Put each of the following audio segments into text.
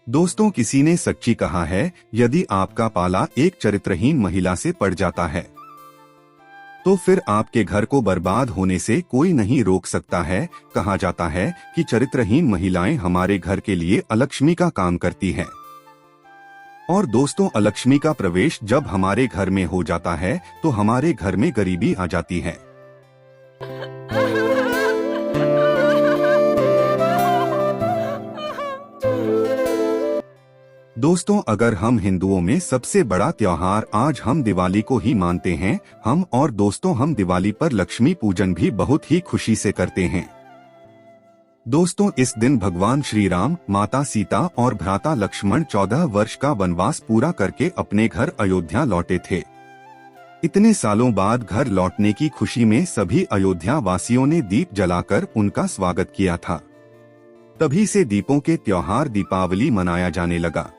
दोस्तों, किसी ने सच्ची कहा है, यदि आपका पाला एक चरित्रहीन महिला से पड़ जाता है तो फिर आपके घर को बर्बाद होने से कोई नहीं रोक सकता है। कहा जाता है कि चरित्रहीन महिलाएं हमारे घर के लिए अलक्ष्मी का काम करती हैं। और दोस्तों, अलक्ष्मी का प्रवेश जब हमारे घर में हो जाता है तो हमारे घर में गरीबी आ जाती है। दोस्तों, अगर हम हिंदुओं में सबसे बड़ा त्योहार आज हम दिवाली को ही मानते हैं, हम दिवाली पर लक्ष्मी पूजन भी बहुत ही खुशी से करते हैं। दोस्तों, इस दिन भगवान श्री राम, माता सीता और भ्राता लक्ष्मण 14 वर्ष का वनवास पूरा करके अपने घर अयोध्या लौटे थे। इतने सालों बाद घर लौटने की खुशी में सभी अयोध्या वासियों ने दीप जलाकर उनका स्वागत किया था। तभी से दीपों के त्योहार दीपावली मनाया जाने लगा।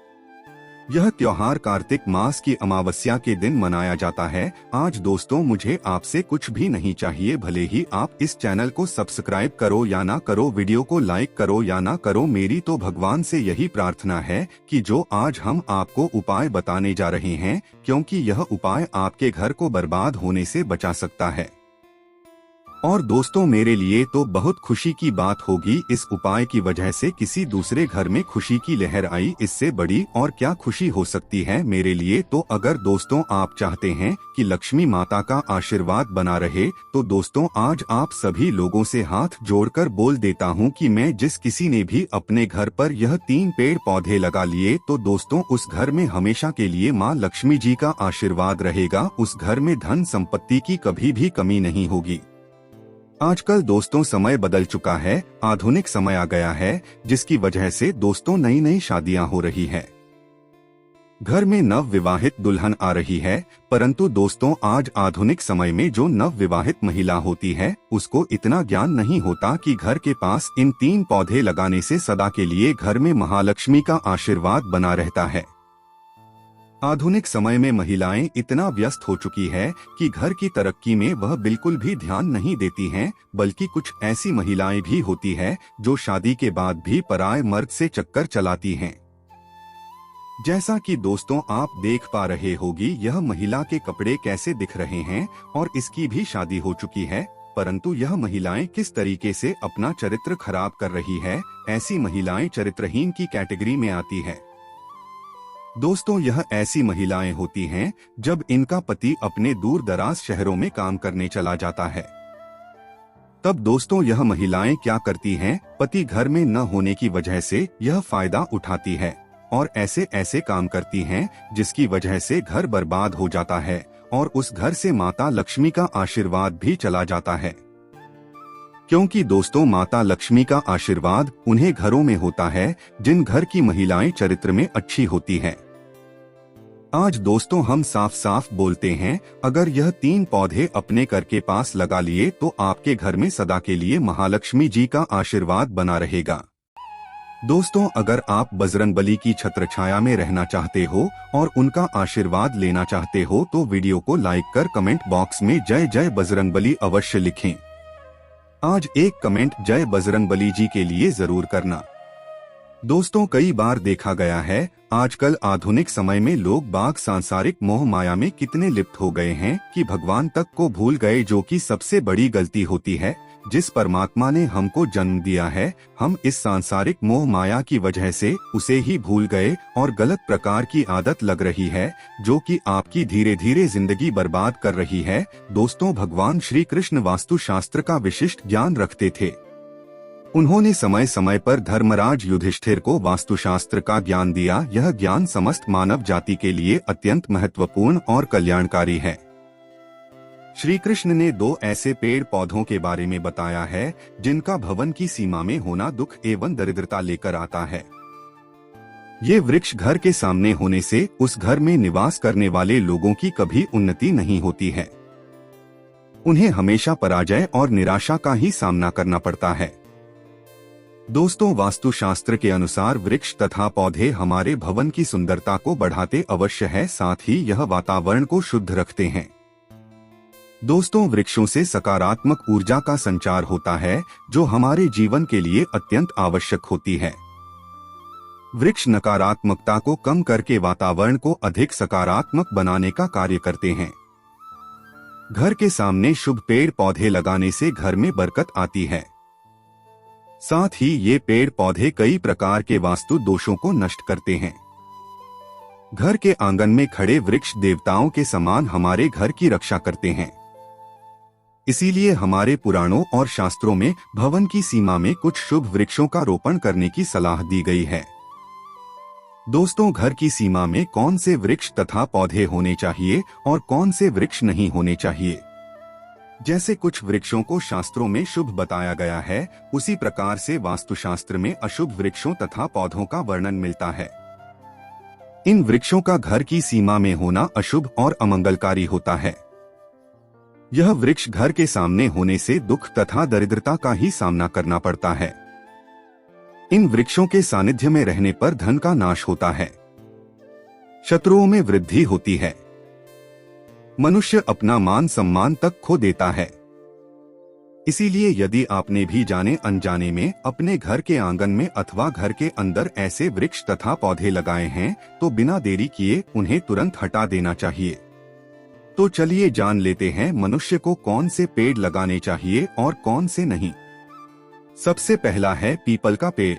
यह त्योहार कार्तिक मास की अमावस्या के दिन मनाया जाता है। आज दोस्तों, मुझे आपसे कुछ भी नहीं चाहिए, भले ही आप इस चैनल को सब्सक्राइब करो या ना करो, वीडियो को लाइक करो या ना करो, मेरी तो भगवान से यही प्रार्थना है कि जो आज हम आपको उपाय बताने जा रहे हैं, क्योंकि यह उपाय आपके घर को बर्बाद होने से बचा सकता है। और दोस्तों, मेरे लिए तो बहुत खुशी की बात होगी, इस उपाय की वजह से किसी दूसरे घर में खुशी की लहर आई। इससे बड़ी और क्या खुशी हो सकती है मेरे लिए। तो अगर दोस्तों आप चाहते हैं कि लक्ष्मी माता का आशीर्वाद बना रहे, तो दोस्तों आज आप सभी लोगों से हाथ जोड़कर बोल देता हूं कि मैं जिस किसी ने भी अपने घर पर यह 3 पेड़ पौधे लगा लिए, तो दोस्तों उस घर में हमेशा के लिए माँ लक्ष्मी जी का आशीर्वाद रहेगा। उस घर में धन संपत्ति की कभी भी कमी नहीं होगी। आजकल दोस्तों समय बदल चुका है, आधुनिक समय आ गया है, जिसकी वजह से दोस्तों नई नई शादियां हो रही है, घर में नव विवाहित दुल्हन आ रही है। परंतु दोस्तों, आज आधुनिक समय में जो नव विवाहित महिला होती है, उसको इतना ज्ञान नहीं होता कि घर के पास इन 3 पौधे लगाने से सदा के लिए घर में महालक्ष्मी का आशीर्वाद बना रहता है। आधुनिक समय में महिलाएं इतना व्यस्त हो चुकी है कि घर की तरक्की में वह बिल्कुल भी ध्यान नहीं देती हैं, बल्कि कुछ ऐसी महिलाएं भी होती है जो शादी के बाद भी पराये मर्द से चक्कर चलाती हैं। जैसा कि दोस्तों आप देख पा रहे होगी, यह महिला के कपड़े कैसे दिख रहे हैं और इसकी भी शादी हो चुकी है, परंतु यह महिलाएं किस तरीके से अपना चरित्र खराब कर रही है। ऐसी महिलाएं चरित्रहीन की कैटेगरी में आती है। दोस्तों, यह ऐसी महिलाएं होती हैं जब इनका पति अपने दूर दराज शहरों में काम करने चला जाता है। तब दोस्तों यह महिलाएं क्या करती हैं, पति घर में न होने की वजह से यह फायदा उठाती है और ऐसे ऐसे काम करती हैं जिसकी वजह से घर बर्बाद हो जाता है और उस घर से माता लक्ष्मी का आशीर्वाद भी चला जाता है। क्योंकि दोस्तों, माता लक्ष्मी का आशीर्वाद उन्हें घरों में होता है जिन घर की महिलाएं चरित्र में अच्छी होती हैं। आज दोस्तों हम साफ साफ बोलते हैं, अगर यह 3 पौधे अपने घर के पास लगा लिए तो आपके घर में सदा के लिए महालक्ष्मी जी का आशीर्वाद बना रहेगा। दोस्तों, अगर आप बजरंगबली की छत्र छाया में रहना चाहते हो और उनका आशीर्वाद लेना चाहते हो, तो वीडियो को लाइक कर कमेंट बॉक्स में जय जय बजरंगबली अवश्य लिखें। आज एक कमेंट जय बजरंगबली जी के लिए जरूर करना। दोस्तों, कई बार देखा गया है, आजकल आधुनिक समय में लोग बाग सांसारिक मोह माया में कितने लिप्त हो गए हैं कि भगवान तक को भूल गए, जो कि सबसे बड़ी गलती होती है। जिस परमात्मा ने हमको जन्म दिया है, हम इस सांसारिक मोह माया की वजह से उसे ही भूल गए और गलत प्रकार की आदत लग रही है, जो कि आपकी धीरे धीरे जिंदगी बर्बाद कर रही है। दोस्तों, भगवान श्री कृष्ण वास्तु शास्त्र का विशिष्ट ज्ञान रखते थे। उन्होंने समय समय पर धर्मराज युधिष्ठिर को वास्तुशास्त्र का ज्ञान दिया। यह ज्ञान समस्त मानव जाति के लिए अत्यंत महत्वपूर्ण और कल्याणकारी है। श्री कृष्ण ने 2 ऐसे पेड़ पौधों के बारे में बताया है जिनका भवन की सीमा में होना दुख एवं दरिद्रता लेकर आता है। ये वृक्ष घर के सामने होने से उस घर में निवास करने वाले लोगों की कभी उन्नति नहीं होती है। उन्हें हमेशा पराजय और निराशा का ही सामना करना पड़ता है। दोस्तों, वास्तुशास्त्र के अनुसार वृक्ष तथा पौधे हमारे भवन की सुंदरता को बढ़ाते अवश्य है, साथ ही यह वातावरण को शुद्ध रखते हैं। दोस्तों, वृक्षों से सकारात्मक ऊर्जा का संचार होता है, जो हमारे जीवन के लिए अत्यंत आवश्यक होती है। वृक्ष नकारात्मकता को कम करके वातावरण को अधिक सकारात्मक बनाने का कार्य करते हैं। घर के सामने शुभ पेड़ पौधे लगाने से घर में बरकत आती है। साथ ही ये पेड़ पौधे कई प्रकार के वास्तु दोषों को नष्ट करते हैं। घर के आंगन में खड़े वृक्ष देवताओं के समान हमारे घर की रक्षा करते हैं। इसीलिए हमारे पुराणों और शास्त्रों में भवन की सीमा में कुछ शुभ वृक्षों का रोपण करने की सलाह दी गई है। दोस्तों, घर की सीमा में कौन से वृक्ष तथा पौधे होने चाहिए और कौन से वृक्ष नहीं होने चाहिए, जैसे कुछ वृक्षों को शास्त्रों में शुभ बताया गया है, उसी प्रकार से वास्तुशास्त्र में अशुभ वृक्षों तथा पौधों का वर्णन मिलता है। इन वृक्षों का घर की सीमा में होना अशुभ और अमंगलकारी होता है। यह वृक्ष घर के सामने होने से दुख तथा दरिद्रता का ही सामना करना पड़ता है। इन वृक्षों के सानिध्य में रहने पर धन का नाश होता है, शत्रुओं में वृद्धि होती है, मनुष्य अपना मान सम्मान तक खो देता है। इसीलिए यदि आपने भी जाने अनजाने में अपने घर के आंगन में अथवा घर के अंदर ऐसे वृक्ष तथा पौधे लगाए हैं, तो बिना देरी किए उन्हें तुरंत हटा देना चाहिए। तो चलिए जान लेते हैं मनुष्य को कौन से पेड़ लगाने चाहिए और कौन से नहीं। सबसे पहला है पीपल का पेड़।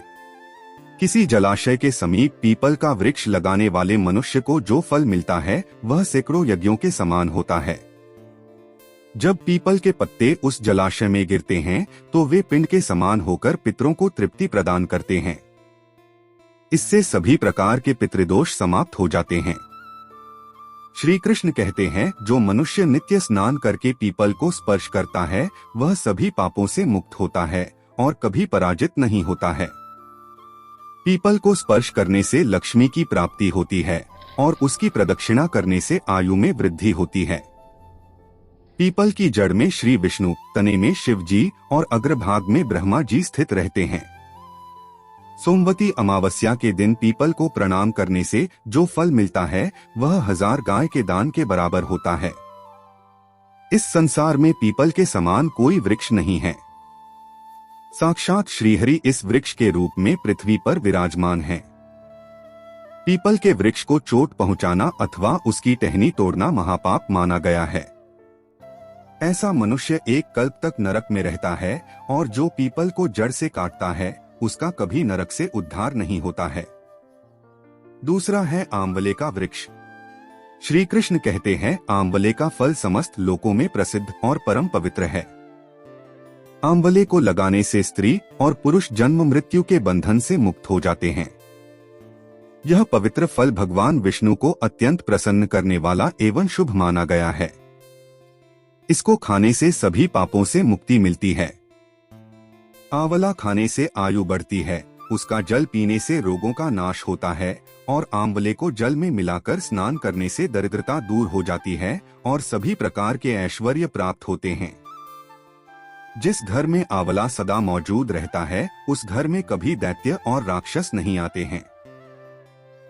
किसी जलाशय के समीप पीपल का वृक्ष लगाने वाले मनुष्य को जो फल मिलता है वह सैकड़ों यज्ञों के समान होता है। जब पीपल के पत्ते उस जलाशय में गिरते हैं तो वे पिंड के समान होकर पितरों को तृप्ति प्रदान करते हैं। इससे सभी प्रकार के पितृदोष समाप्त हो जाते हैं। श्री कृष्ण कहते हैं, जो मनुष्य नित्य स्नान करके पीपल को स्पर्श करता है वह सभी पापों से मुक्त होता है और कभी पराजित नहीं होता है। पीपल को स्पर्श करने से लक्ष्मी की प्राप्ति होती है और उसकी प्रदक्षिणा करने से आयु में वृद्धि होती है। पीपल की जड़ में श्री विष्णु, तने में शिव जी और अग्रभाग में ब्रह्मा जी स्थित रहते हैं। सोमवती अमावस्या के दिन पीपल को प्रणाम करने से जो फल मिलता है वह 1000 गाय के दान के बराबर होता है। इस संसार में पीपल के समान कोई वृक्ष नहीं है। साक्षात श्रीहरि इस वृक्ष के रूप में पृथ्वी पर विराजमान है। पीपल के वृक्ष को चोट पहुंचाना अथवा उसकी टहनी तोड़ना महापाप माना गया है। ऐसा मनुष्य एक कल्प तक नरक में रहता है और जो पीपल को जड़ से काटता है उसका कभी नरक से उद्धार नहीं होता है। दूसरा है आंवले का वृक्ष। श्री कृष्ण कहते हैं, आंवले का फल समस्त लोकों में प्रसिद्ध और परम पवित्र है। आंवले को लगाने से स्त्री और पुरुष जन्म मृत्यु के बंधन से मुक्त हो जाते हैं। यह पवित्र फल भगवान विष्णु को अत्यंत प्रसन्न करने वाला एवं शुभ माना गया है। इसको खाने से सभी पापों से मुक्ति मिलती है। आंवला खाने से आयु बढ़ती है, उसका जल पीने से रोगों का नाश होता है और आंवले को जल में मिलाकर स्नान करने से दरिद्रता दूर हो जाती है और सभी प्रकार के ऐश्वर्य प्राप्त होते हैं। जिस घर में आंवला सदा मौजूद रहता है उस घर में कभी दैत्य और राक्षस नहीं आते हैं।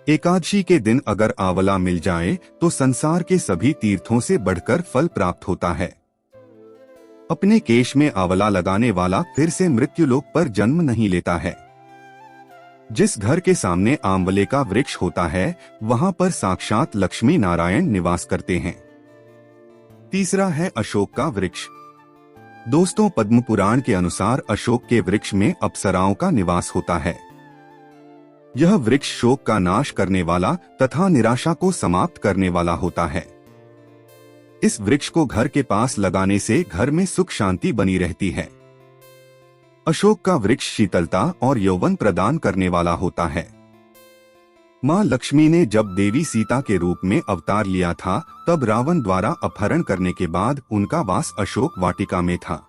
एकादशी के दिन अगर आंवला मिल जाए तो संसार के सभी तीर्थों से बढ़कर फल प्राप्त होता है। अपने केश में आंवला लगाने वाला फिर से मृत्युलोक पर जन्म नहीं लेता है। जिस घर के सामने आंवले का वृक्ष होता है वहां पर साक्षात लक्ष्मी नारायण निवास करते हैं। तीसरा है अशोक का वृक्ष। दोस्तों, पद्म पुराण के अनुसार अशोक के वृक्ष में अप्सराओं का निवास होता है। यह वृक्ष शोक का नाश करने वाला तथा निराशा को समाप्त करने वाला होता है। इस वृक्ष को घर के पास लगाने से घर में सुख शांति बनी रहती है। अशोक का वृक्ष शीतलता और यौवन प्रदान करने वाला होता है। मां लक्ष्मी ने जब देवी सीता के रूप में अवतार लिया था तब रावण द्वारा अपहरण करने के बाद उनका वास अशोक वाटिका में था।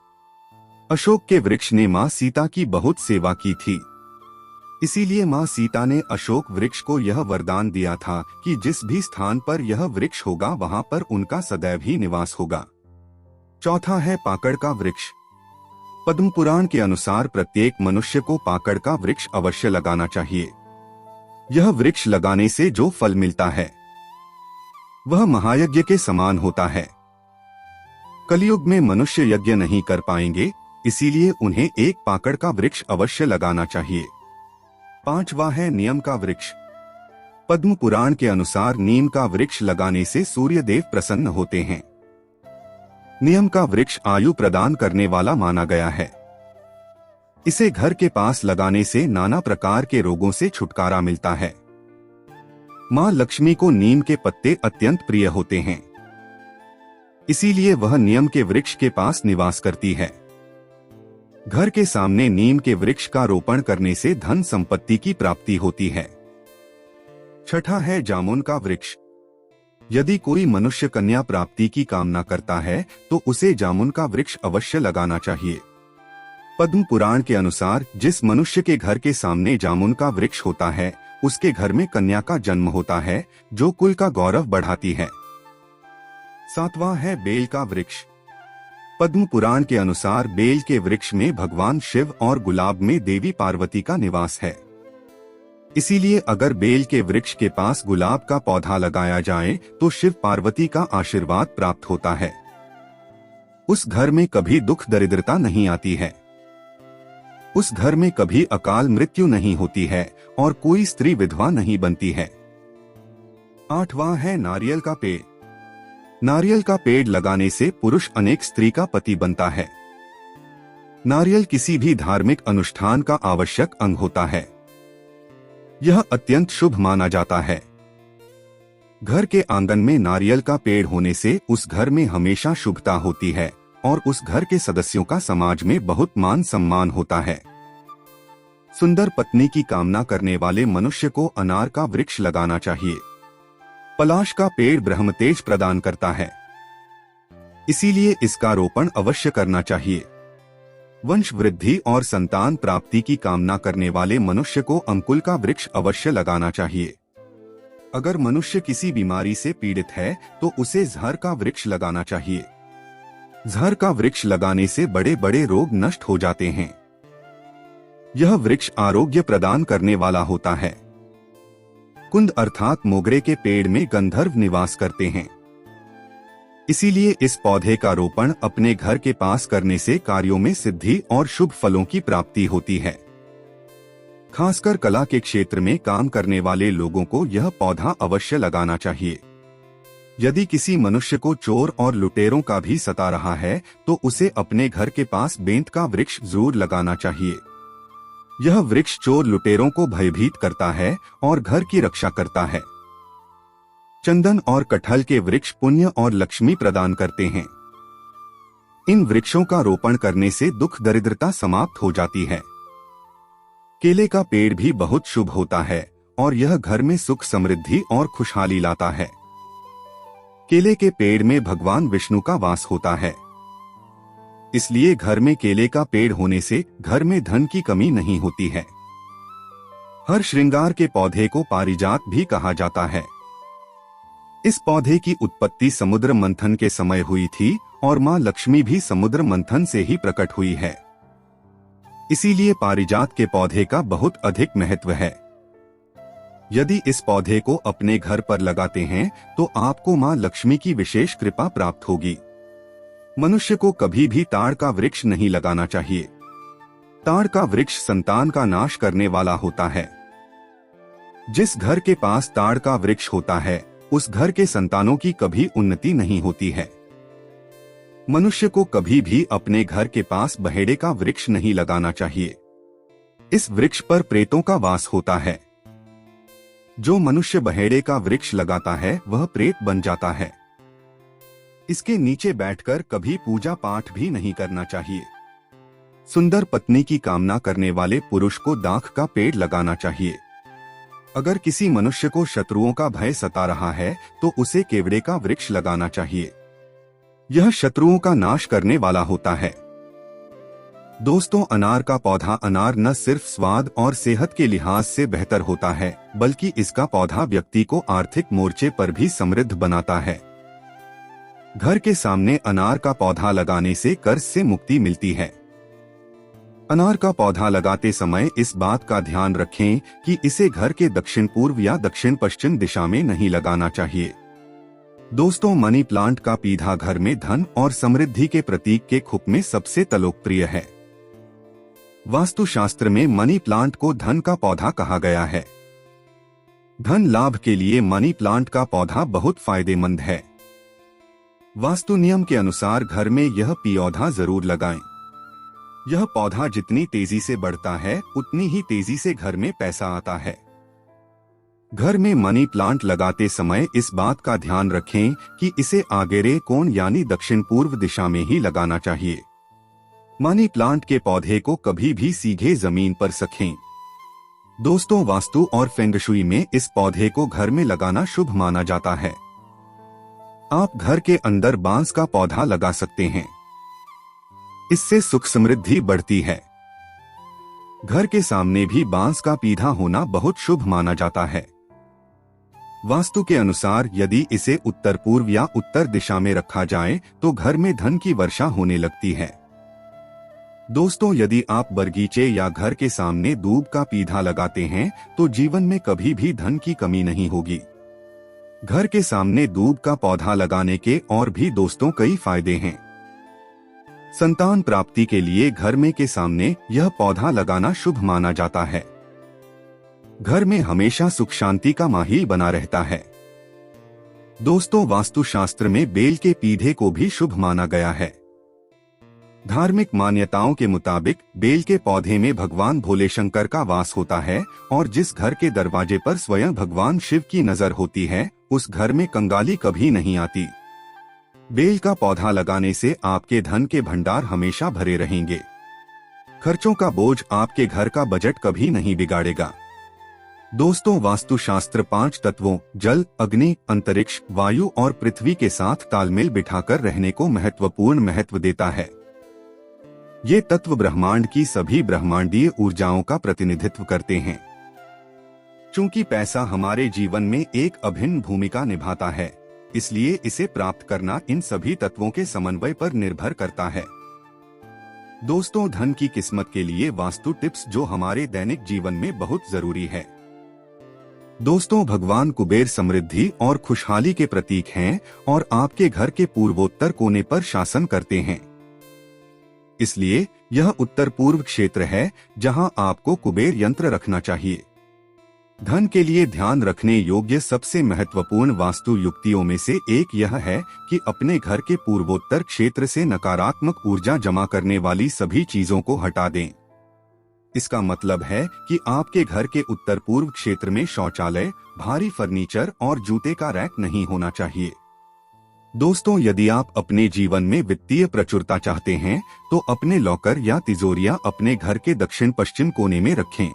अशोक के वृक्ष ने मां सीता की बहुत सेवा की थी। इसीलिए मां सीता ने अशोक वृक्ष को यह वरदान दिया था कि जिस भी स्थान पर यह वृक्ष होगा वहां पर उनका सदैव ही निवास होगा। चौथा है पाकड़ का वृक्ष। पद्म पुराण के अनुसार प्रत्येक मनुष्य को पाकड़ का वृक्ष अवश्य लगाना चाहिए। यह वृक्ष लगाने से जो फल मिलता है वह महायज्ञ के समान होता है। कलयुग में मनुष्य यज्ञ नहीं कर पाएंगे, इसीलिए उन्हें एक पाकड़ का वृक्ष अवश्य लगाना चाहिए। पांचवा है नीम का वृक्ष। पद्म पुराण के अनुसार नीम का वृक्ष लगाने से सूर्य देव प्रसन्न होते हैं। नीम का वृक्ष आयु प्रदान करने वाला माना गया है। इसे घर के पास लगाने से नाना प्रकार के रोगों से छुटकारा मिलता है। मां लक्ष्मी को नीम के पत्ते अत्यंत प्रिय होते हैं, इसीलिए वह नीम के वृक्ष के पास निवास करती है। घर के सामने नीम के वृक्ष का रोपण करने से धन संपत्ति की प्राप्ति होती है। छठा है जामुन का वृक्ष। यदि कोई मनुष्य कन्या प्राप्ति की कामना करता है तो उसे जामुन का वृक्ष अवश्य लगाना चाहिए। पद्म पुराण के अनुसार जिस मनुष्य के घर के सामने जामुन का वृक्ष होता है उसके घर में कन्या का जन्म होता है, जो कुल का गौरव बढ़ाती है। सातवां है बेल का वृक्ष। पद्म पुराण के अनुसार बेल के वृक्ष में भगवान शिव और गुलाब में देवी पार्वती का निवास है। इसीलिए अगर बेल के वृक्ष के पास गुलाब का पौधा लगाया जाए तो शिव पार्वती का आशीर्वाद प्राप्त होता है। उस घर में कभी दुख दरिद्रता नहीं आती है। उस घर में कभी अकाल मृत्यु नहीं होती है और कोई स्त्री विधवा नहीं बनती है। आठवां है नारियल का पेड़। नारियल का पेड़ लगाने से पुरुष अनेक स्त्री का पति बनता है। नारियल किसी भी धार्मिक अनुष्ठान का आवश्यक अंग होता है। यह अत्यंत शुभ माना जाता है। घर के आंगन में नारियल का पेड़ होने से उस घर में हमेशा शुभता होती है और उस घर के सदस्यों का समाज में बहुत मान सम्मान होता है। सुंदर पत्नी की कामना करने वाले मनुष्य को अनार का वृक्ष लगाना चाहिए। पलाश का पेड़ ब्रह्मतेज प्रदान करता है, इसीलिए इसका रोपण अवश्य करना चाहिए। वंश वृद्धि और संतान प्राप्ति की कामना करने वाले मनुष्य को अंकुल का वृक्ष अवश्य लगाना चाहिए। अगर मनुष्य किसी बीमारी से पीड़ित है तो उसे ज़हर का वृक्ष लगाना चाहिए। ज़हर का वृक्ष लगाने से बड़े बड़े रोग नष्ट हो जाते हैं। यह वृक्ष आरोग्य प्रदान करने वाला होता है। कुंद अर्थात मोगरे के पेड़ में गंधर्व निवास करते हैं, इसीलिए इस पौधे का रोपण अपने घर के पास करने से कार्यों में सिद्धि और शुभ फलों की प्राप्ति होती है। खासकर कला के क्षेत्र में काम करने वाले लोगों को यह पौधा अवश्य लगाना चाहिए। यदि किसी मनुष्य को चोर और लुटेरों का भी सता रहा है तो उसे अपने घर के पास बेंत का वृक्ष जरूर लगाना चाहिए। यह वृक्ष चोर लुटेरों को भयभीत करता है और घर की रक्षा करता है। चंदन और कटहल के वृक्ष पुण्य और लक्ष्मी प्रदान करते हैं। इन वृक्षों का रोपण करने से दुख दरिद्रता समाप्त हो जाती है। केले का पेड़ भी बहुत शुभ होता है और यह घर में सुख समृद्धि और खुशहाली लाता है। केले के पेड़ में भगवान विष्णु का वास होता है, इसलिए घर में केले का पेड़ होने से घर में धन की कमी नहीं होती है। हर श्रृंगार के पौधे को पारिजात भी कहा जाता है। इस पौधे की उत्पत्ति समुद्र मंथन के समय हुई थी और मां लक्ष्मी भी समुद्र मंथन से ही प्रकट हुई है। इसीलिए पारिजात के पौधे का बहुत अधिक महत्व है। यदि इस पौधे को अपने घर पर लगाते हैं तो आपको मां लक्ष्मी की विशेष कृपा प्राप्त होगी। मनुष्य को कभी भी ताड़ का वृक्ष नहीं लगाना चाहिए। ताड़ का वृक्ष संतान का नाश करने वाला होता है। जिस घर के पास ताड़ का वृक्ष होता है उस घर के संतानों की कभी उन्नति नहीं होती है। मनुष्य को कभी भी अपने घर के पास बहेड़े का वृक्ष नहीं लगाना चाहिए। इस वृक्ष पर प्रेतों का वास होता है। जो मनुष्य बहेड़े का वृक्ष लगाता है वह प्रेत बन जाता है। इसके नीचे बैठकर कभी पूजा पाठ भी नहीं करना चाहिए। सुंदर पत्नी की कामना करने वाले पुरुष को दाख का पेड़ लगाना चाहिए। अगर किसी मनुष्य को शत्रुओं का भय सता रहा है तो उसे केवड़े का वृक्ष लगाना चाहिए। यह शत्रुओं का नाश करने वाला होता है। दोस्तों, अनार का पौधा अनार न सिर्फ स्वाद और सेहत के लिहाज से बेहतर होता है बल्कि इसका पौधा व्यक्ति को आर्थिक मोर्चे पर भी समृद्ध बनाता है। घर के सामने अनार का पौधा लगाने से कर्ज से मुक्ति मिलती है। अनार का पौधा लगाते समय इस बात का ध्यान रखें कि इसे घर के दक्षिण पूर्व या दक्षिण पश्चिम दिशा में नहीं लगाना चाहिए। दोस्तों, मनी प्लांट का पौधा घर में धन और समृद्धि के प्रतीक के रूप में सबसे लोकप्रिय है। वास्तुशास्त्र में मनी प्लांट को धन का पौधा कहा गया है। धन लाभ के लिए मनी प्लांट का पौधा बहुत फायदेमंद है। वास्तु नियम के अनुसार घर में यह पौधा जरूर लगाएं। यह पौधा जितनी तेजी से बढ़ता है उतनी ही तेजी से घर में पैसा आता है। घर में मनी प्लांट लगाते समय इस बात का ध्यान रखें कि इसे आगेरे कोण यानी दक्षिण पूर्व दिशा में ही लगाना चाहिए। मनी प्लांट के पौधे को कभी भी सीधे जमीन पर रखें। दोस्तों, वास्तु और फेंगशुई में इस पौधे को घर में लगाना शुभ माना जाता है। आप घर के अंदर बांस का पौधा लगा सकते हैं। इससे सुख समृद्धि बढ़ती है। घर के सामने भी बांस का पौधा होना बहुत शुभ माना जाता है। वास्तु के अनुसार यदि इसे उत्तर पूर्व या उत्तर दिशा में रखा जाए तो घर में धन की वर्षा होने लगती है। दोस्तों, यदि आप बगीचे या घर के सामने दूब का पौधा लगाते हैं तो जीवन में कभी भी धन की कमी नहीं होगी। घर के सामने दूब का पौधा लगाने के और भी दोस्तों कई फायदे हैं। संतान प्राप्ति के लिए घर में के सामने यह पौधा लगाना शुभ माना जाता है। घर में हमेशा सुख शांति का माहौल बना रहता है। दोस्तों, वास्तुशास्त्र में बेल के पौधे को भी शुभ माना गया है। धार्मिक मान्यताओं के मुताबिक बेल के पौधे में भगवान भोले शंकर का वास होता है और जिस घर के दरवाजे पर स्वयं भगवान शिव की नजर होती है उस घर में कंगाली कभी नहीं आती। बेल का पौधा लगाने से आपके धन के भंडार हमेशा भरे रहेंगे। खर्चों का बोझ आपके घर का बजट कभी नहीं बिगाड़ेगा। दोस्तों, वास्तुशास्त्र 5 तत्वों जल, अग्नि, अंतरिक्ष, वायु और पृथ्वी के साथ तालमेल बिठाकर रहने को महत्वपूर्ण महत्व देता है। ये तत्व ब्रह्मांड की सभी ब्रह्मांडीय ऊर्जाओं का प्रतिनिधित्व करते हैं। चूंकि पैसा हमारे जीवन में एक अभिन्न भूमिका निभाता है, इसलिए इसे प्राप्त करना इन सभी तत्वों के समन्वय पर निर्भर करता है। दोस्तों, धन की किस्मत के लिए वास्तु टिप्स जो हमारे दैनिक जीवन में बहुत जरूरी है। दोस्तों, भगवान कुबेर समृद्धि और खुशहाली के प्रतीक हैं और आपके घर के पूर्वोत्तर कोने पर शासन करते हैं। इसलिए यह उत्तर पूर्व क्षेत्र है जहां आपको कुबेर यंत्र रखना चाहिए। धन के लिए ध्यान रखने योग्य सबसे महत्वपूर्ण वास्तु युक्तियों में से एक यह है कि अपने घर के पूर्वोत्तर क्षेत्र से नकारात्मक ऊर्जा जमा करने वाली सभी चीजों को हटा दें। इसका मतलब है कि आपके घर के उत्तर पूर्व क्षेत्र में शौचालय, भारी फर्नीचर और जूते का रैक नहीं होना चाहिए। दोस्तों, यदि आप अपने जीवन में वित्तीय प्रचुरता चाहते हैं तो अपने लॉकर या तिजोरियां अपने घर के दक्षिण पश्चिम कोने में रखें।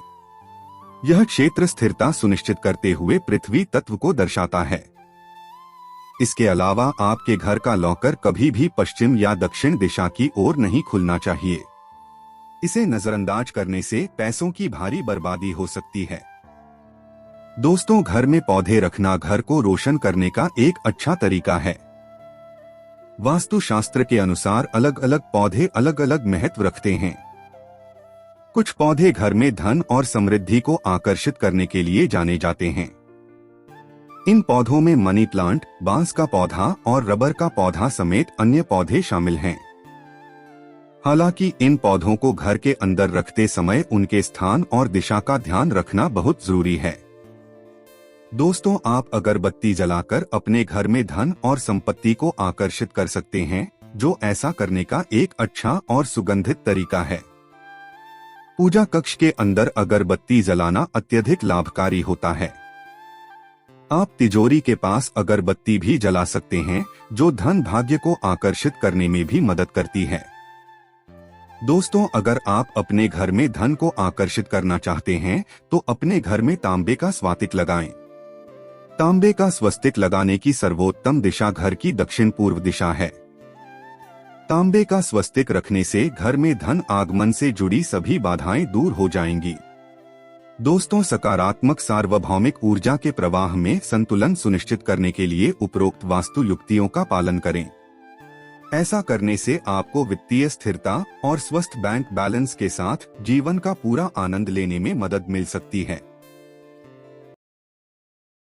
यह क्षेत्र स्थिरता सुनिश्चित करते हुए पृथ्वी तत्व को दर्शाता है। इसके अलावा आपके घर का लॉकर कभी भी पश्चिम या दक्षिण दिशा की ओर नहीं खुलना चाहिए। इसे नजरअंदाज करने से पैसों की भारी बर्बादी हो सकती है। दोस्तों, घर में पौधे रखना घर को रोशन करने का एक अच्छा तरीका है। वास्तुशास्त्र के अनुसार अलग अलग पौधे अलग अलग महत्व रखते हैं। कुछ पौधे घर में धन और समृद्धि को आकर्षित करने के लिए जाने जाते हैं। इन पौधों में मनी प्लांट, बांस का पौधा और रबर का पौधा समेत अन्य पौधे शामिल हैं। हालांकि इन पौधों को घर के अंदर रखते समय उनके स्थान और दिशा का ध्यान रखना बहुत जरूरी है। दोस्तों, आप अगरबत्ती जलाकर अपने घर में धन और संपत्ति को आकर्षित कर सकते हैं, जो ऐसा करने का एक अच्छा और सुगंधित तरीका है। पूजा कक्ष के अंदर अगरबत्ती जलाना अत्यधिक लाभकारी होता है। आप तिजोरी के पास अगरबत्ती भी जला सकते हैं, जो धन भाग्य को आकर्षित करने में भी मदद करती है। दोस्तों, अगर आप अपने घर में धन को आकर्षित करना चाहते हैं तो अपने घर में तांबे का स्वास्तिक लगाएं। तांबे का स्वस्तिक लगाने की सर्वोत्तम दिशा घर की दक्षिण पूर्व दिशा है। तांबे का स्वस्तिक रखने से घर में धन आगमन से जुड़ी सभी बाधाएं दूर हो जाएंगी। दोस्तों, सकारात्मक सार्वभौमिक ऊर्जा के प्रवाह में संतुलन सुनिश्चित करने के लिए उपरोक्त वास्तु युक्तियों का पालन करें। ऐसा करने से आपको वित्तीय स्थिरता और स्वस्थ बैंक बैलेंस के साथ जीवन का पूरा आनंद लेने में मदद मिल सकती है।